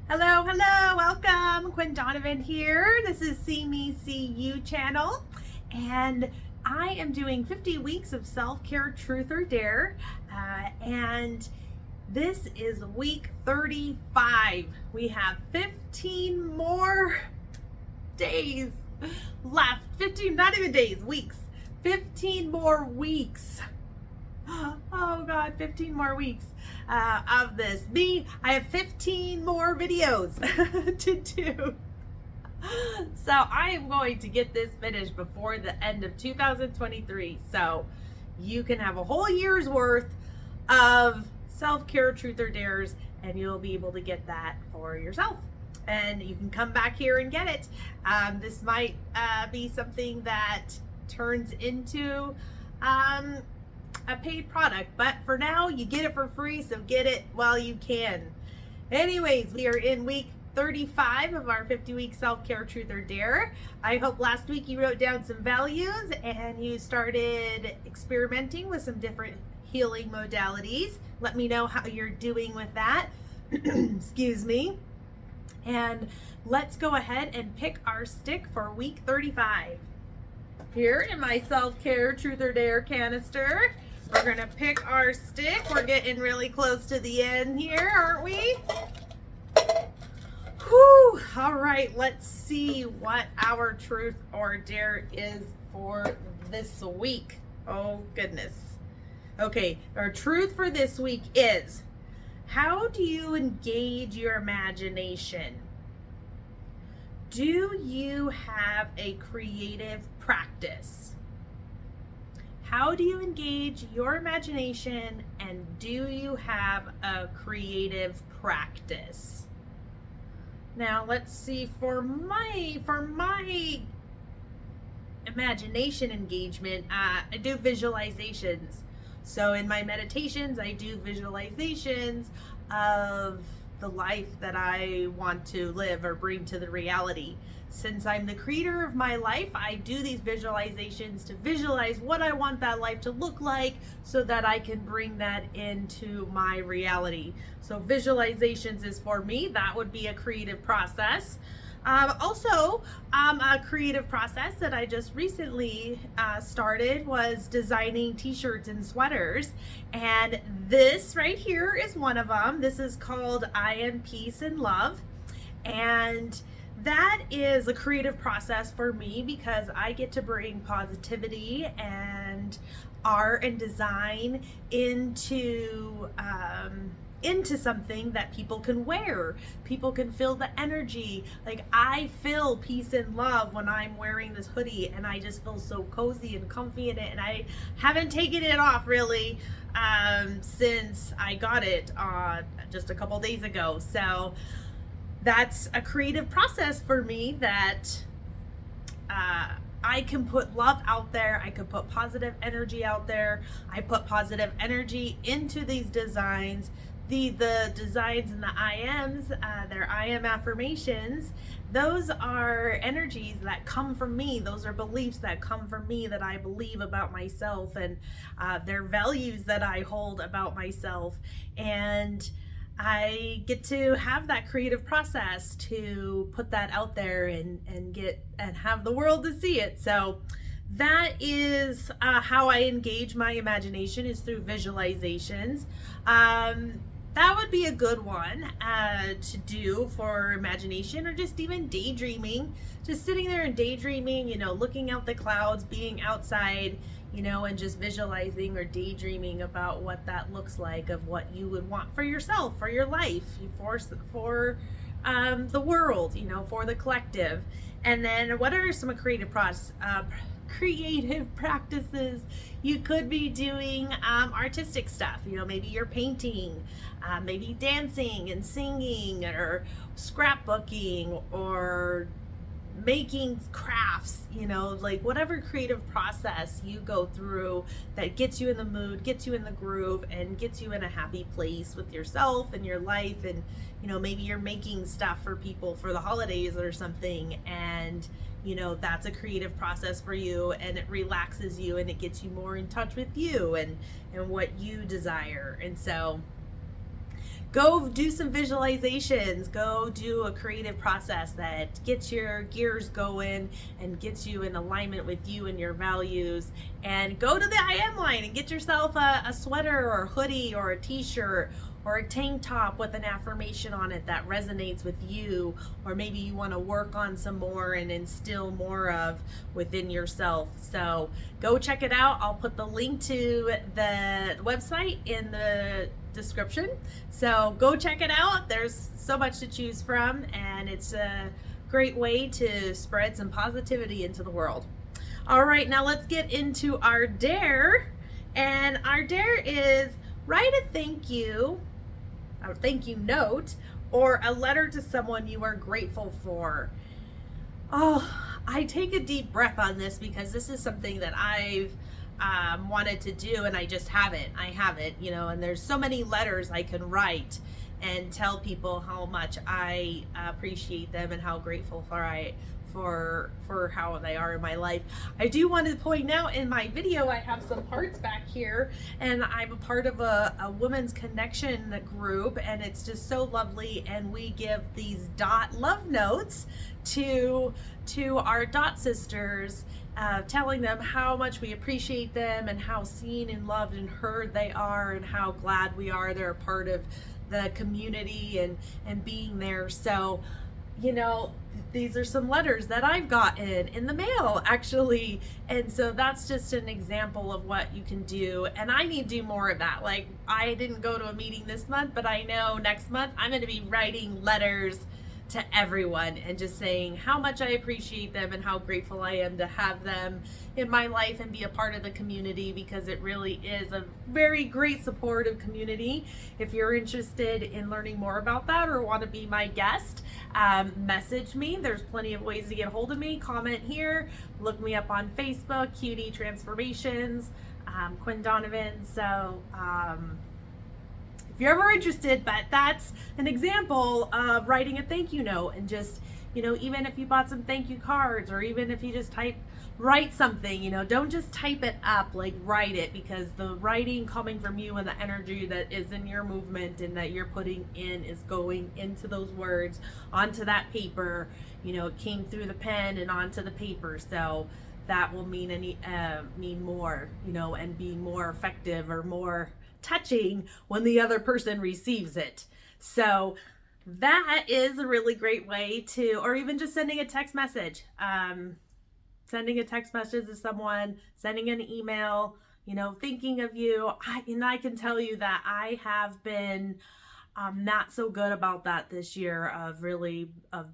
Hello, hello, welcome. Quinn Donovan here. This is See Me, See You channel. And I am doing 50 weeks of self-care, truth or dare. And this is week 35. We have 15 more days left. 15, not even days, weeks. 15 more weeks. Oh God, 15 more weeks of this. I have 15 more videos to do. So I am going to get this finished before the end of 2023. So you can have a whole year's worth of self-care, truth or dares, and you'll be able to get that for yourself. And you can come back here and get it. This might be something that turns into a paid product, but for now you get it for free, so get it while you can. Anyways, we are in week 35 of our 50-week self-care truth or dare. I hope last week you wrote down some values and you started experimenting with some different healing modalities. Let me know how you're doing with that. Excuse me. And let's go ahead and pick our stick for week 35. Here in my self-care truth or dare canister, we're gonna pick our stick. We're getting really close to the end here, aren't we? Whew. All right, let's see what our truth or dare is for this week. Oh goodness. Okay, our truth for this week is, how do you engage your imagination? Do you have a creative practice? How do you engage your imagination, and do you have a creative practice? Now let's see, for my imagination engagement, I do visualizations. So in my meditations, I do visualizations of the life that I want to live or bring to the reality. Since I'm the creator of my life, I do these visualizations to visualize what I want that life to look like so that I can bring that into my reality. So visualizations is for me. That would be a creative process. Also, a creative process that I just recently started was designing t-shirts and sweaters, and this right here is one of them. This is called I Am Peace and Love, and that is a creative process for me because I get to bring positivity and art and design into something that people can wear. People can feel the energy. Like, I feel peace and love when I'm wearing this hoodie, and I just feel so cozy and comfy in it, and I haven't taken it off really since I got it just a couple days ago. So that's a creative process for me that I can put love out there. I can put positive energy out there. I put positive energy into these designs. The designs and the IMs, they're I am affirmations. Those are energies that come from me. Those are beliefs that come from me, that I believe about myself, and they're values that I hold about myself. And I get to have that creative process to put that out there and have the world to see it. So that is how I engage my imagination, is through visualizations. That would be a good one to do for imagination, or just even daydreaming. Just sitting there and daydreaming, looking out the clouds, being outside, and just visualizing or daydreaming about what that looks like, of what you would want for yourself, for your life, for the world, for the collective. And then what are some creative practices you could be doing? Artistic stuff, maybe you're painting, maybe dancing and singing, or scrapbooking, or making crafts, like whatever creative process you go through that gets you in the mood, gets you in the groove, and gets you in a happy place with yourself and your life. And maybe you're making stuff for people for the holidays or something, and that's a creative process for you, and it relaxes you, and it gets you more in touch with you and what you desire. And so go do some visualizations, go do a creative process that gets your gears going and gets you in alignment with you and your values, and go to the I Am line and get yourself a sweater or a hoodie or a t-shirt or a tank top with an affirmation on it that resonates with you, or maybe you want to work on some more and instill more of within yourself. So go check it out. I'll put the link to the website in the description, so go check it out. There's so much to choose from, and it's a great way to spread some positivity into the world. All right, now let's get into our dare, and our dare is write a thank you note or a letter to someone you are grateful for. Oh, I take a deep breath on this because this is something that I've wanted to do, and I just haven't. I haven't, and there's so many letters I can write and tell people how much I appreciate them and how grateful for how they are in my life. I do want to point out in my video I have some hearts back here, and I'm a part of a women's connection group, and it's just so lovely, and we give these dot love notes to our dot sisters, telling them how much we appreciate them and how seen and loved and heard they are, and how glad we are they're a part of the community and being there. So these are some letters that I've gotten in the mail, actually. And so that's just an example of what you can do. And I need to do more of that. Like, I didn't go to a meeting this month, but I know next month I'm going to be writing letters to everyone and just saying how much I appreciate them and how grateful I am to have them in my life and be a part of the community, because it really is a very great supportive community. If you're interested in learning more about that or want to be my guest, message me. There's plenty of ways to get a hold of me. Comment here, look me up on Facebook, QD Transformations, Quinn Donovan. So if you're ever interested, but that's an example of writing a thank you note. And just, even if you bought some thank you cards, or even if you just write something, don't just type it up, like write it, because the writing coming from you and the energy that is in your movement and that you're putting in is going into those words, onto that paper. It came through the pen and onto the paper. So that will mean more, and be more effective or more touching when the other person receives it. So that is a really great way to, or even just sending a text message, to someone, sending an email, thinking of you. I can tell you that I have been not so good about that this year, of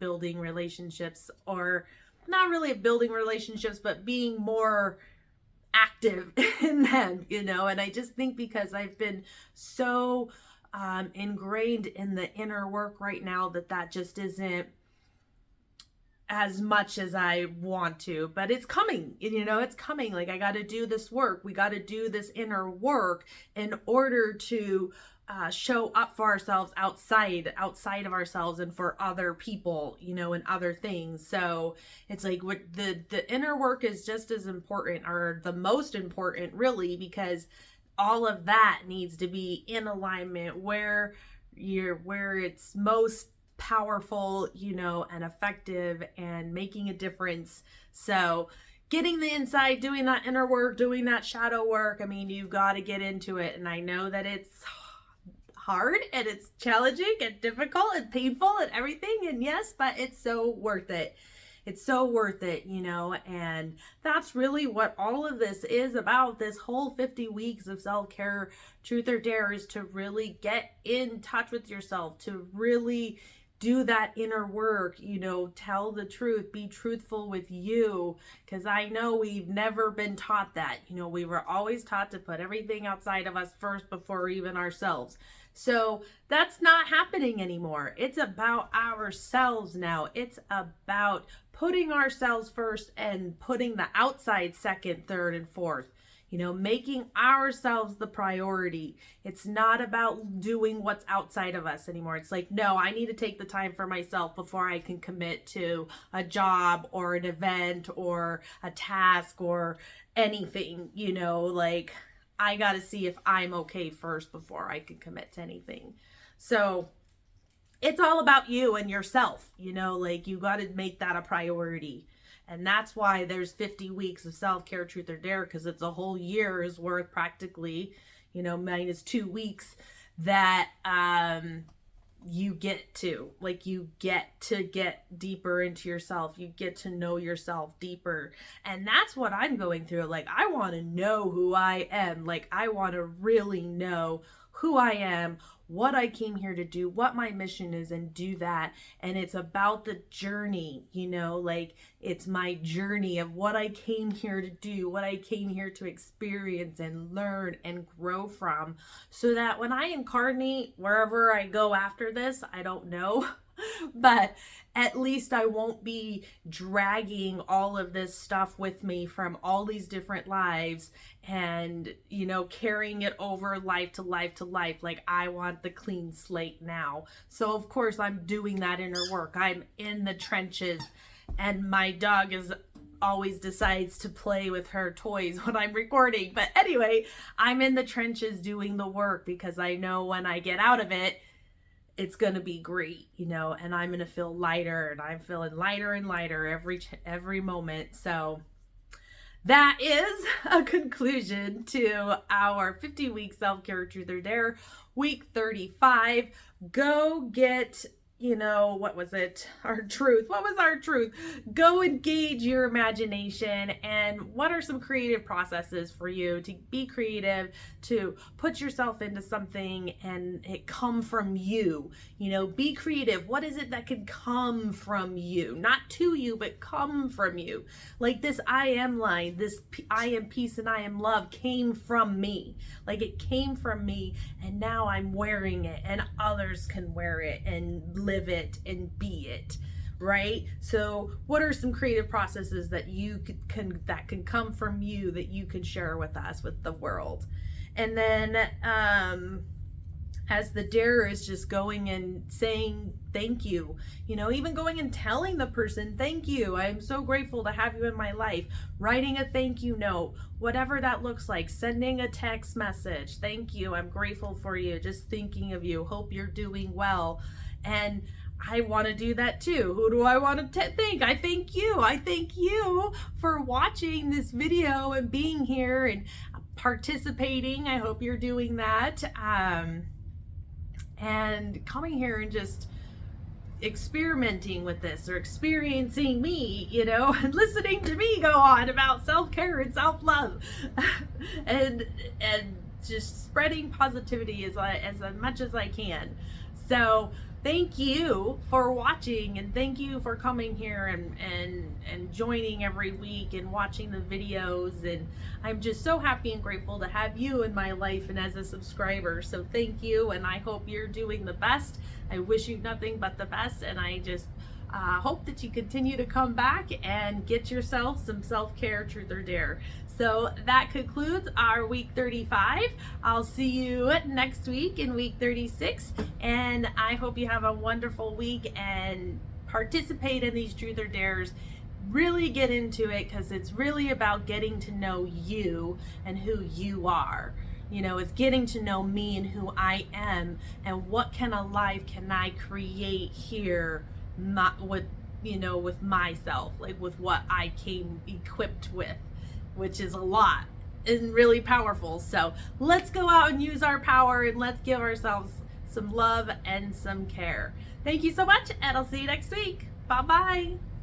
building relationships, or not really of building relationships, but being more active in them, and I just think because I've been so ingrained in the inner work right now that just isn't as much as I want to, but it's coming, it's coming. Like, I got to do this work. We got to do this inner work in order to show up for ourselves outside of ourselves and for other people, and other things. So it's like what the inner work is just as important, or the most important, really, because all of that needs to be in alignment where it's most powerful, and effective and making a difference. So getting the inside, doing that inner work, doing that shadow work, you've got to get into it. And I know that it's hard and it's challenging and difficult and painful and everything, and yes, but it's so worth it. It's so worth it, and that's really what all of this is about. This whole 50 weeks of self-care, truth or dare, is to really get in touch with yourself, to really do that inner work, tell the truth, be truthful with you, because I know we've never been taught that. We were always taught to put everything outside of us first before even ourselves. So that's not happening anymore. It's about ourselves now. It's about putting ourselves first and putting the outside second, third, and fourth. Making ourselves the priority. It's not about doing what's outside of us anymore. It's like, no, I need to take the time for myself before I can commit to a job or an event or a task or anything, like, I got to see if I'm okay first before I can commit to anything. So it's all about you and yourself, like you got to make that a priority. And that's why there's 50 weeks of self-care, truth or dare, because it's a whole year's worth practically, minus 2 weeks that you get to get deeper into yourself. You get to know yourself deeper. And that's what I'm going through. Like, I want to know who I am. Like, I want to really know who I am, what I came here to do, what my mission is, and do that. And it's about the journey, like it's my journey of what I came here to do, what I came here to experience and learn and grow from, so that when I incarnate wherever I go after this, I don't know, but at least I won't be dragging all of this stuff with me from all these different lives and, carrying it over life to life to life. Like, I want the clean slate now. So of course I'm doing that inner work. I'm in the trenches, and my dog always decides to play with her toys when I'm recording. But anyway, I'm in the trenches doing the work, because I know when I get out of it, it's going to be great, and I'm going to feel lighter, and I'm feeling lighter and lighter every moment. So that is a conclusion to our 50-week self-care, truth or dare, week 35. Go get, what was it? Our truth. What was our truth? Go engage your imagination. And what are some creative processes for you to be creative, to put yourself into something and it come from you? Be creative. What is it that could come from you? Not to you, but come from you. Like this I am line, this I am peace and I am love came from me. Like, it came from me, and now I'm wearing it, and others can wear it and live it and be it, right? So what are some creative processes that can come from you that you can share with us, with the world? And then as the dare is just going and saying thank you, even going and telling the person, thank you, I'm so grateful to have you in my life, writing a thank you note, whatever that looks like, sending a text message, thank you, I'm grateful for you, just thinking of you, hope you're doing well. And I want to do that too. Who do I want to thank? I thank you. I thank you for watching this video and being here and participating. I hope you're doing that. And coming here and just experimenting with this, or experiencing me, and listening to me go on about self-care and self-love and just spreading positivity as much as I can. So thank you for watching, and thank you for coming here and joining every week and watching the videos. And I'm just so happy and grateful to have you in my life and as a subscriber. So thank you, and I hope you're doing the best. I wish you nothing but the best, and I just hope that you continue to come back and get yourself some self-care, truth or dare. So that concludes our week 35. I'll see you next week in week 36. And I hope you have a wonderful week and participate in these truth or dares. Really get into it, because it's really about getting to know you and who you are. It's getting to know me and who I am, and what kind of life can I create here with myself, like with what I came equipped with, which is a lot and really powerful. So let's go out and use our power, and let's give ourselves some love and some care. Thank you so much, and I'll see you next week. Bye-bye.